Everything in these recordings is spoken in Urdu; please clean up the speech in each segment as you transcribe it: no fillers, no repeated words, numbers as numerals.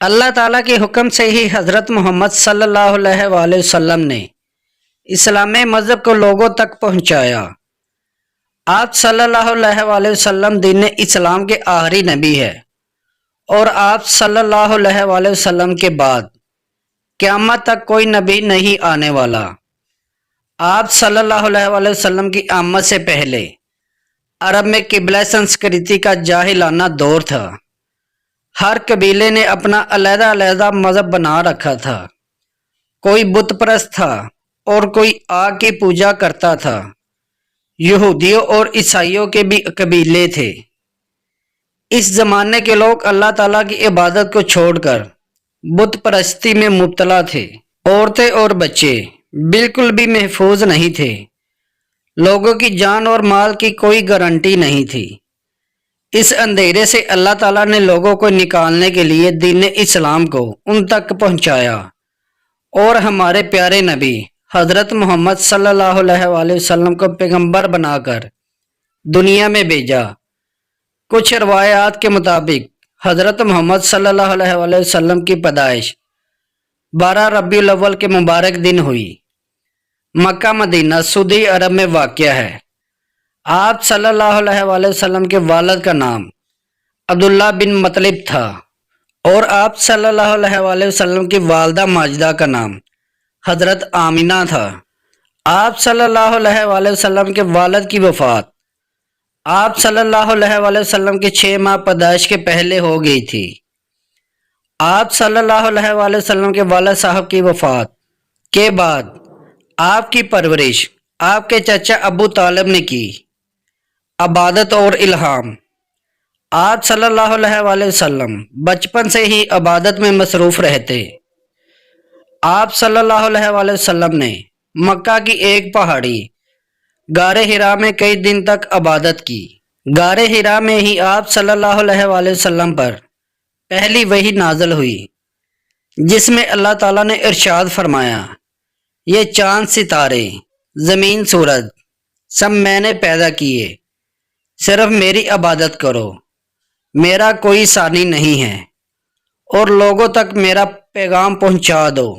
اللہ تعالیٰ کے حکم سے ہی حضرت محمد صلی اللہ علیہ وآلہ وسلم نے اسلامی مذہب کو لوگوں تک پہنچایا۔ آپ صلی اللہ علیہ وآلہ وسلم دین اسلام کے آخری نبی ہے اور آپ صلی اللہ علیہ وآلہ وسلم کے بعد قیامت تک کوئی نبی نہیں آنے والا۔ آپ صلی اللہ علیہ وآلہ وسلم کی آمد سے پہلے عرب میں قبلہ سنسکرتی کا جاہلانہ دور تھا۔ ہر قبیلے نے اپنا علیحدہ علیحدہ مذہب بنا رکھا تھا۔ کوئی بت پرست تھا اور کوئی آگ کی پوجا کرتا تھا۔ یہودیوں اور عیسائیوں کے بھی قبیلے تھے۔ اس زمانے کے لوگ اللہ تعالیٰ کی عبادت کو چھوڑ کر بت پرستی میں مبتلا تھے۔ عورتیں اور بچے بالکل بھی محفوظ نہیں تھے۔ لوگوں کی جان اور مال کی کوئی گارنٹی نہیں تھی۔ اس اندھیرے سے اللہ تعالیٰ نے لوگوں کو نکالنے کے لیے دین اسلام کو ان تک پہنچایا اور ہمارے پیارے نبی حضرت محمد صلی اللہ علیہ وآلہ وسلم کو پیغمبر بنا کر دنیا میں بھیجا۔ کچھ روایات کے مطابق حضرت محمد صلی اللہ علیہ وآلہ وسلم کی پیدائش 12 ربیع الاول کے مبارک دن ہوئی۔ مکہ مدینہ سعودی عرب میں واقع ہے۔ آپ صلی اللہ علیہ وآلہ وسلم کے والد کا نام عبداللہ بن مطلب تھا اور آپ صلی اللہ علیہ وآلہ وسلم کی والدہ ماجدہ کا نام حضرت آمینہ تھا۔ آپ صلی اللہ علیہ وآلہ وسلم کے والد کی وفات آپ صلی اللہ علیہ وآلہ وسلم کے 6 ماہ پیدائش کے پہلے ہو گئی تھی۔ آپ صلی اللہ علیہ وآلہ وسلم کے والد صاحب کی وفات کے بعد آپ کی پرورش آپ کے چچا ابو طالب نے کی۔ عبادت اور الہام۔ آپ صلی اللہ علیہ وآلہ وسلم بچپن سے ہی عبادت میں مصروف رہتے۔ آپ صلی اللہ علیہ وآلہ وسلم نے مکہ کی ایک پہاڑی غار حرا میں کئی دن تک عبادت کی۔ غار حرا میں ہی آپ صلی اللہ علیہ وآلہ وسلم پر پہلی وحی نازل ہوئی، جس میں اللہ تعالیٰ نے ارشاد فرمایا، یہ چاند ستارے زمین سورج سب میں نے پیدا کیے، صرف میری عبادت کرو، میرا کوئی ثانی نہیں ہے، اور لوگوں تک میرا پیغام پہنچا دو۔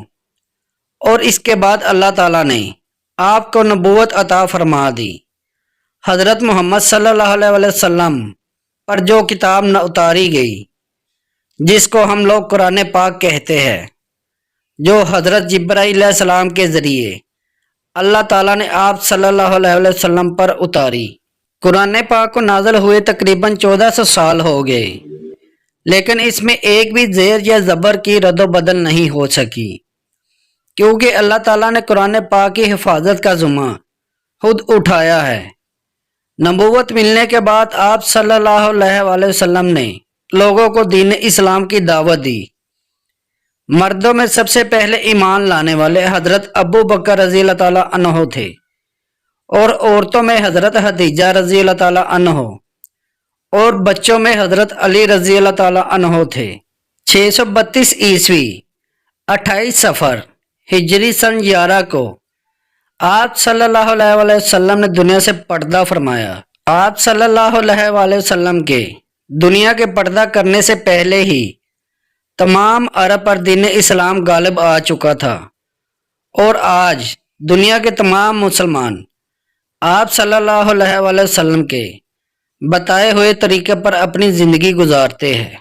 اور اس کے بعد اللہ تعالیٰ نے آپ کو نبوت عطا فرما دی۔ حضرت محمد صلی اللہ علیہ وآلہ وسلم پر جو کتاب نہ اتاری گئی، جس کو ہم لوگ قرآن پاک کہتے ہیں، جو حضرت جبرائیل علیہ السلام کے ذریعے اللہ تعالیٰ نے آپ صلی اللہ علیہ وسلم پر اتاری۔ قرآن پاک کو نازل ہوئے تقریباً 1400 سال ہو گئے، لیکن اس میں ایک بھی زیر یا زبر کی رد و بدل نہیں ہو سکی، کیونکہ اللہ تعالیٰ نے قرآن پاک کی حفاظت کا ذمہ خود اٹھایا ہے۔ نبوت ملنے کے بعد آپ صلی اللہ علیہ وآلہ وسلم نے لوگوں کو دین اسلام کی دعوت دی۔ مردوں میں سب سے پہلے ایمان لانے والے حضرت ابو بکر رضی اللہ تعالیٰ عنہ تھے، اور عورتوں میں حضرت خدیجہ رضی اللہ تعالیٰ عنہ اور بچوں میں حضرت علی رضی اللہ تعالیٰ عنہ تھے۔ 632 عیسوی 28 صفر ہجری سن 11 کو آپ صلی اللہ علیہ وآلہ وسلم نے دنیا سے پردہ فرمایا۔ آپ صلی اللہ علیہ وآلہ وسلم کے دنیا کے پردہ کرنے سے پہلے ہی تمام عرب پر دین اسلام غالب آ چکا تھا، اور آج دنیا کے تمام مسلمان آپ صلی اللہ علیہ وآلہ وسلم کے بتائے ہوئے طریقے پر اپنی زندگی گزارتے ہیں۔